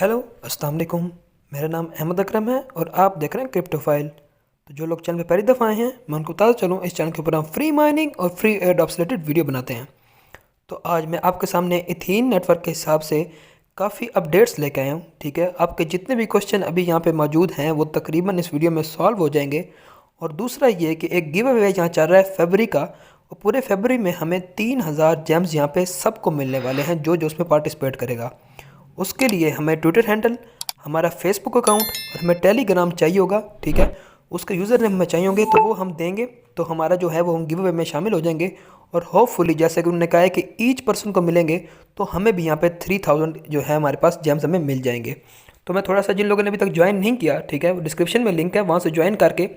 Hello, अस्सलाम वालेकुम। मेरा नाम अहमद अकरम है और आप देख रहे हैं क्रिप्टो फाइल। तो जो लोग चैनल पे पहली दफ़ा आए हैं, मैं उनको बताता चलूँ, इस चैनल के ऊपर हम फ्री माइनिंग और फ्री एयर ड्रॉप से रिलेटेड वीडियो बनाते हैं। तो आज मैं आपके सामने इथीन नेटवर्क के हिसाब से काफ़ी अपडेट्स लेके आया हूँ। ठीक है, आपके जितने भी क्वेश्चन अभी यहाँ पे मौजूद हैं वो तकरीबन इस वीडियो में सॉल्व हो जाएंगे। और दूसरा ये कि एक गिव अवे यहाँ चल रहा है फरवरी का, और पूरे फरवरी में हमें 3000 जेम्स यहाँ पे सबको मिलने वाले हैं जो जो उसमें पार्टिसिपेट करेगा। उसके लिए हमें ट्विटर हैंडल, हमारा फेसबुक अकाउंट और हमें टेलीग्राम चाहिए होगा। ठीक है, उसका यूज़र नेम हमें चाहिए होंगे, तो वो हम देंगे तो हमारा जो है वो हम गिव अवे में शामिल हो जाएंगे। और होपफुली जैसे कि उन्होंने कहा है कि ईच पर्सन को मिलेंगे, तो हमें भी यहाँ पे 3000 जो है हमारे पास जेम्स हमें मिल जाएंगे। तो मैं थोड़ा सा, जिन लोगों ने अभी तक ज्वाइन नहीं किया, ठीक है, वो डिस्क्रिप्शन में लिंक है, वहाँ से ज्वाइन करके,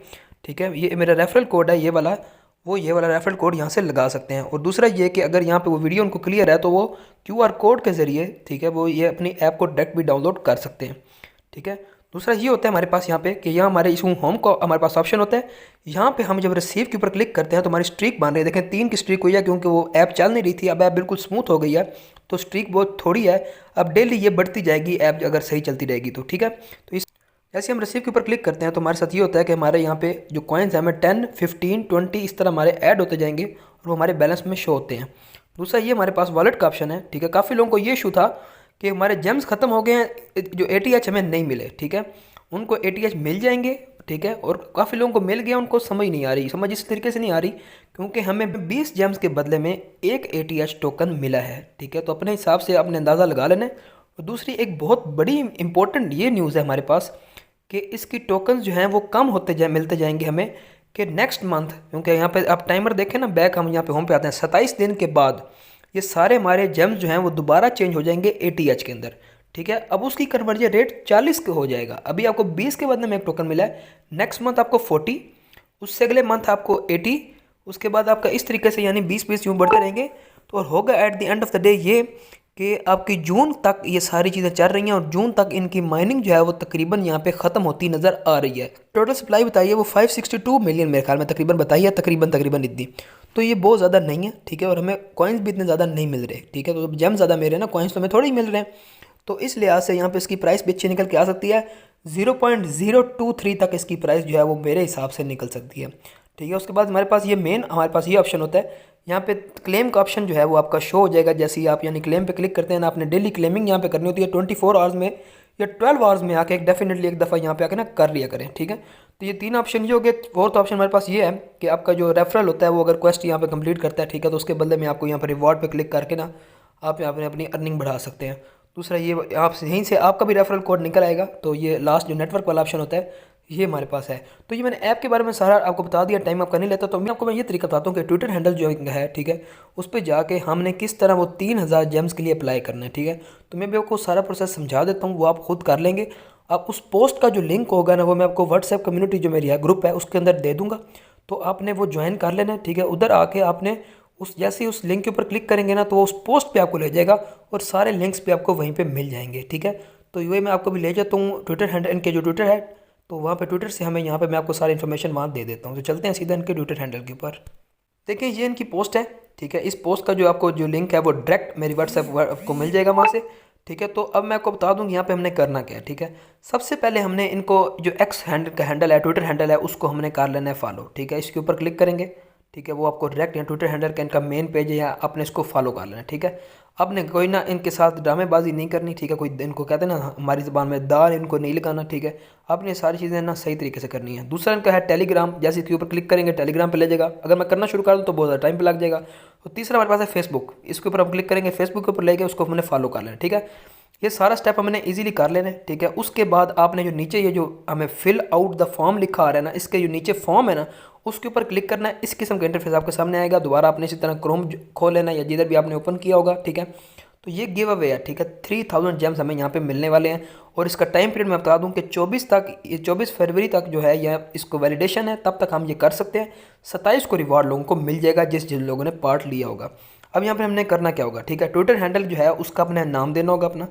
ठीक है, ये मेरा रेफरल कोड है ये वाला, वो ये वाला रेफरल कोड यहाँ से लगा सकते हैं। और दूसरा ये कि अगर यहाँ पे वो वीडियो उनको क्लियर है तो वो क्यूआर कोड के ज़रिए, ठीक है, वो ये अपनी ऐप को डायरेक्ट भी डाउनलोड कर सकते हैं। ठीक है, दूसरा ये होता है हमारे पास यहाँ पे कि यहाँ हमारे इस होम को हमारे पास ऑप्शन होता है। यहाँ पे हम जब रिसीव के ऊपर क्लिक करते हैं तो हमारी स्ट्रीक बन रही है। देखें 3 की स्ट्रीक हुई है क्योंकि वो ऐप चल नहीं रही थी, अब ऐप बिल्कुल स्मूथ हो गई है, तो स्ट्रीक बहुत थोड़ी है। अब डेली ये बढ़ती जाएगी ऐप अगर सही चलती रहेगी तो। ठीक है, तो इस जैसे हम रिसीव के ऊपर क्लिक करते हैं तो हमारे साथ ये होता है कि हमारे यहाँ पे जो कॉइन्स हैं हमें 10, 15, 20 इस तरह हमारे ऐड होते जाएंगे और वो हमारे बैलेंस में शो होते हैं। दूसरा ये हमारे पास वॉलेट का ऑप्शन है। ठीक है, काफ़ी लोगों को ये इशू था कि हमारे जेम्स ख़त्म हो गए हैं, जो ATH हमें नहीं मिले। ठीक है, उनको ATH मिल जाएंगे। ठीक है, और काफ़ी लोगों को मिल गया, उनको समझ नहीं आ रही, समझ इस तरीके से नहीं आ रही क्योंकि हमें 20 जेम्स के बदले में एक ATH टोकन मिला है। ठीक है, तो अपने हिसाब से आपने अंदाज़ा लगा लेना है। और दूसरी एक बहुत बड़ी इंपॉर्टेंट ये न्यूज़ है हमारे पास कि इसकी टोकन्स जो हैं वो कम होते जाए, मिलते जाएंगे हमें कि नेक्स्ट मंथ, क्योंकि यहाँ पे आप टाइमर देखें ना, बैक हम यहाँ पे होम पे आते हैं, 27 दिन के बाद ये सारे हमारे जेम्स जो हैं वो दोबारा चेंज हो जाएंगे ATH के अंदर। ठीक है, अब उसकी कन्वर्जन रेट 40 का हो जाएगा। अभी आपको 20 के बदले में एक टोकन मिला है, नेक्स्ट मंथ आपको 40, उससे अगले मंथ आपको 80, उसके बाद आपका इस तरीके से यानी 20-20 यूँ बढ़ते रहेंगे। तो और होगा at the end of the day ये कि आपकी जून तक ये सारी चीज़ें चल रही हैं और जून तक इनकी माइनिंग जो है वो तकरीबन यहाँ पे ख़त्म होती नज़र आ रही है। टोटल सप्लाई बताइए वो 562 मिलियन मेरे ख्याल में तकरीबन बताई है, तकरीबन इतनी। तो ये बहुत ज़्यादा नहीं है। ठीक है, और हमें कॉइन्स भी इतने ज़्यादा नहीं मिल रहे। ठीक है, तो जेम ज़्यादा मेरे ना, कॉइन्स तो हमें थोड़े ही मिल रहे हैं। तो इस लिहाज से यहाँ पे इसकी प्राइस भी अच्छी निकल के आ सकती है। 0.023 तक इसकी प्राइस जो है वो मेरे हिसाब से निकल सकती है। ठीक है, उसके बाद हमारे पास ये मेन, हमारे पास ये ऑप्शन होता है यहाँ पे क्लेम का ऑप्शन जो है वो आपका शो हो जाएगा जैसे ही आप यानी क्लेम पे क्लिक करते हैं ना। आपने डेली क्लेमिंग यहाँ पे करनी होती है 24 आवर्स में या 12 आवर्स में आके डेफिनेटली एक दफ़ा यहाँ पे आके ना कर लिया करें। ठीक है, तो ये 3 ऑप्शन ये हो गए। फोर्थ ऑप्शन हमारे पास ये है कि आपका जो रेफरल होता है वो अगर क्वेस्ट यहाँ पे कंप्लीट करता है, ठीक है, तो उसके बदले में आपको यहाँ पर रिवॉर्ड पे क्लिक करके ना आप यहाँ पर अपनी अर्निंग बढ़ा सकते हैं। दूसरा ये आप यहीं से आपका भी रेफरल कोड निकल आएगा। तो ये लास्ट जो नेटवर्क वाला ऑप्शन होता है ये हमारे पास है। तो ये मैंने ऐप के बारे में सारा आपको बता दिया, टाइम आपका नहीं लेता। तो मैं ये तरीका बताता हूँ कि ट्विटर हैंडल जो है, ठीक है, उस पर जाके हमने किस तरह वो 3000 जेम्स के लिए अप्लाई करना है। ठीक है, तो मैं भी आपको सारा प्रोसेस समझा देता हूँ, वो आप खुद कर लेंगे। आप उस पोस्ट का जो लिंक होगा ना वो मैं आपको व्हाट्सएप कम्युनिटी जो मेरी है, ग्रुप है, उसके अंदर दे दूँगा। तो आपने वो ज्वाइन कर लेना है। ठीक है, उधर आके आपने उस जैसे ही उस लिंक के ऊपर क्लिक करेंगे ना तो वो उस पोस्ट पे आपको ले जाएगा और सारे लिंक्स पे आपको वहीं पे मिल जाएंगे। ठीक है, तो ये मैं आपको भी ले जाता हूँ ट्विटर हैंडल, इनके जो ट्विटर है, तो वहाँ पे ट्विटर से हमें यहाँ पे मैं आपको सारी इन्फॉर्मेशन वहाँ दे देता हूँ। तो चलते हैं सीधा इनके ट्विटर हैंडल के ऊपर। देखिए ये इनकी पोस्ट है। ठीक है, इस पोस्ट का जो आपको जो लिंक है वो डायरेक्ट मेरी व्हाट्सएप आपको मिल जाएगा वहाँ से। ठीक है, तो अब मैं आपको बता दूँ यहाँ पे हमने करना क्या है। ठीक है, सबसे पहले हमने इनको जो एक्स हैंडल का हैंडल है, ट्विटर हैंडल है, उसको हमने कर लेना है फॉलो। ठीक है, इसके ऊपर क्लिक करेंगे। ठीक है, वो आपको डायरेक्ट यहाँ ट्विटर हैंडल का इनका मेन पेज है, या आपने इसको फॉलो कर लेना है। ठीक है, आपने कोई ना इनके साथ ड्रामेबाजी नहीं करनी। ठीक है, कोई इनको कहते हैं ना हमारी ज़बान में दाल इनको नहीं लगाना। ठीक है, आपने सारी चीज़ें ना सही तरीके से करनी है। दूसरा इनका है टेलीग्राम, जैसे इसके ऊपर क्लिक करेंगे टेलीग्राम पे ले जाएगा। अगर मैं करना शुरू कर दूँ तो बहुत ज़्यादा टाइम पे लग जाएगा। तो तीसरा हमारे पास है फेसबुक, इसके ऊपर हम क्लिक करेंगे, फेसबुक के ऊपर लेके उसको हमने फॉलो कर लेना। ठीक है, ये सारा स्टेप हमने इजीली कर लेना है। ठीक है, उसके बाद आपने जो नीचे ये जो हमें फिल आउट द फॉर्म लिखा आ रहा है ना, इसके जो नीचे फॉर्म है ना उसके ऊपर क्लिक करना है। इस किस्म का इंटरफेस आपके सामने आएगा। दोबारा आपने इसी तरह क्रोम खोल लेना या जिधर भी आपने ओपन किया होगा। ठीक है, तो ये गिव अवे है। ठीक है, 3000 जेम्स हमें यहाँ पे मिलने वाले हैं और इसका टाइम पीरियड मैं बता दूं कि 24 फरवरी तक जो है यह इसको वैलिडेशन है, तब तक हम ये कर सकते हैं। 27 को रिवॉर्ड लोगों को मिल जाएगा जिन लोगों ने पार्ट लिया होगा। अब यहाँ पर हमने करना क्या होगा। ठीक है, ट्विटर हैंडल जो है उसका अपना नाम देना होगा अपना।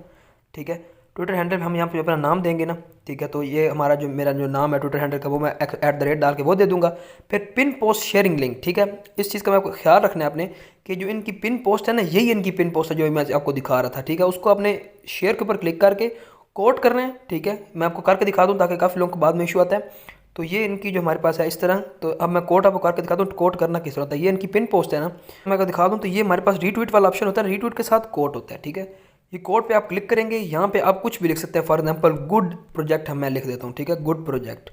ठीक है, ट्विटर हैंडल हम यहाँ पे अपना नाम देंगे ना। ठीक है, तो ये हमारा जो मेरा जो नाम है ट्विटर हैंडल का वो मैं @ डाल के वो दे दूंगा। फिर पिन पोस्ट शेयरिंग लिंक। ठीक है, इस चीज़ का मैं आपको ख्याल रखना है आपने कि जो इनकी पिन पोस्ट है ना, यही इनकी पिन पोस्ट है जो मैं आपको दिखा रहा था। ठीक है, उसको आपने शेयर के ऊपर क्लिक करके कोट कर रहे हैं, ठीक है। मैं आपको करके दिखा दूँ ताकि काफ़ी लोगों को बाद में इशू आता है। तो ये इनकी जो हमारे पास है इस तरह, तो अब मैं कोट आपको करके दिखा दूँ कोट करना किस तरह होता है। ये इनकी पिन पोस्ट है ना, मैं अगर दिखा दूँ तो ये हमारे पास रीट्वीट वाला ऑप्शन होता है, रीट्वीट के साथ कोट होता है, ठीक है। ये कोट पे आप क्लिक करेंगे, यहाँ पे आप कुछ भी लिख सकते हैं। फॉर एग्जांपल गुड प्रोजेक्ट मैं लिख देता हूँ, ठीक है, गुड प्रोजेक्ट,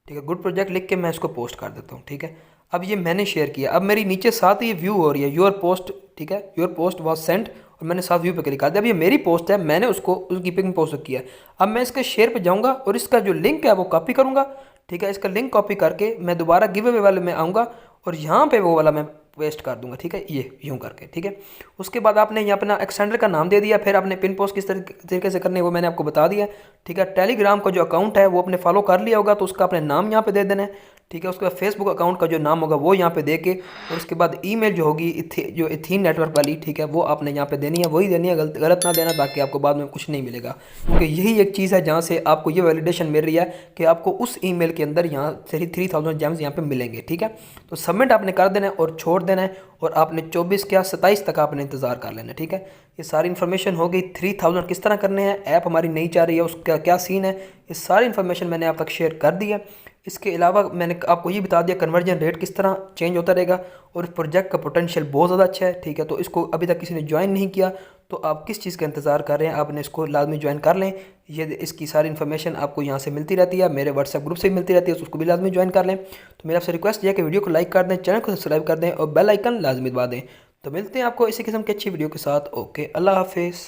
ठीक है। गुड प्रोजेक्ट लिख के मैं इसको पोस्ट कर देता हूँ, ठीक है। अब ये मैंने शेयर किया, अब मेरी नीचे साथ ये व्यू हो रही है योर पोस्ट, ठीक है, योर पोस्ट वॉज सेंट, और मैंने साथ व्यू पे क्लिक कर दिया। अब ये मेरी पोस्ट है, मैंने उसको उसकी पिक में पोस्ट किया है। अब मैं इसके शेयर पे जाऊँगा और इसका जो लिंक है वो कॉपी करूँगा, ठीक है। इसका लिंक कॉपी करके मैं दोबारा गिव अवे वाले में आऊँगा और यहाँ पे वो वाला मैं पेस्ट कर दूंगा, ठीक है, ये यूँ करके, ठीक है। उसके बाद आपने यहाँ अपना एक्सटेंडर का नाम दे दिया, फिर आपने पिन पोस्ट किस तरीके से करनी है वो मैंने आपको बता दिया, ठीक है। टेलीग्राम का जो अकाउंट है वो आपने फॉलो कर लिया होगा, तो उसका अपने नाम यहाँ पे दे देना है, ठीक है। उसके बाद फेसबुक अकाउंट का जो नाम होगा वो यहाँ पे दे के, और उसके बाद ईमेल जो होगी जो इथीन नेटवर्क वाली, ठीक है, वो आपने यहाँ पे देनी है, वही देनी है, गलत ना देना, ताकि आपको बाद में कुछ नहीं मिलेगा। क्योंकि यही एक चीज़ है जहाँ से आपको ये वैलिडेशन मिल रही है कि आपको उस ईमेल के अंदर यहाँ 3000 जेम्स यहाँ पे मिलेंगे, ठीक है। तो सबमिट आपने कर देना है और छोड़ देना है, और आपने 24 क्या 27 तक आपने इंतज़ार कर लेना है, ठीक है। ये सारी इन्फॉर्मेशन हो गई। 3000 किस तरह करने हैं, ऐप हमारी नहीं चाह रही है, उसका क्या सीन है, ये सारी इन्फॉर्मेशन मैंने आप तक शेयर कर दी है। इसके अलावा मैंने आपको ये बता दिया कन्वर्जन रेट किस तरह चेंज होता रहेगा, और इस प्रोजेक्ट का पोटेंशियल बहुत ज़्यादा अच्छा है, ठीक है। तो इसको अभी तक किसी ने ज्वाइन नहीं किया, तो आप किस चीज़ का इंतज़ार कर रहे हैं, आपने इसको लाजमी ज्वाइन कर लें। ये इसकी सारी इन्फॉर्मेशन आपको यहाँ से मिलती रहती है, मेरे व्हाट्सएप ग्रुप से भी मिलती रहती है, तो उसको भी लाजमी ज्वाइन कर लें। तो मेरा आपसे रिक्वेस्ट ये है कि वीडियो को लाइक कर दें, चैनल को सब्सक्राइब कर दें और बेल आइकन लाजमी दबा दें। तो मिलते हैं आपको इसी किस्म की अच्छी वीडियो के साथ। ओके, अल्लाह हाफिज़।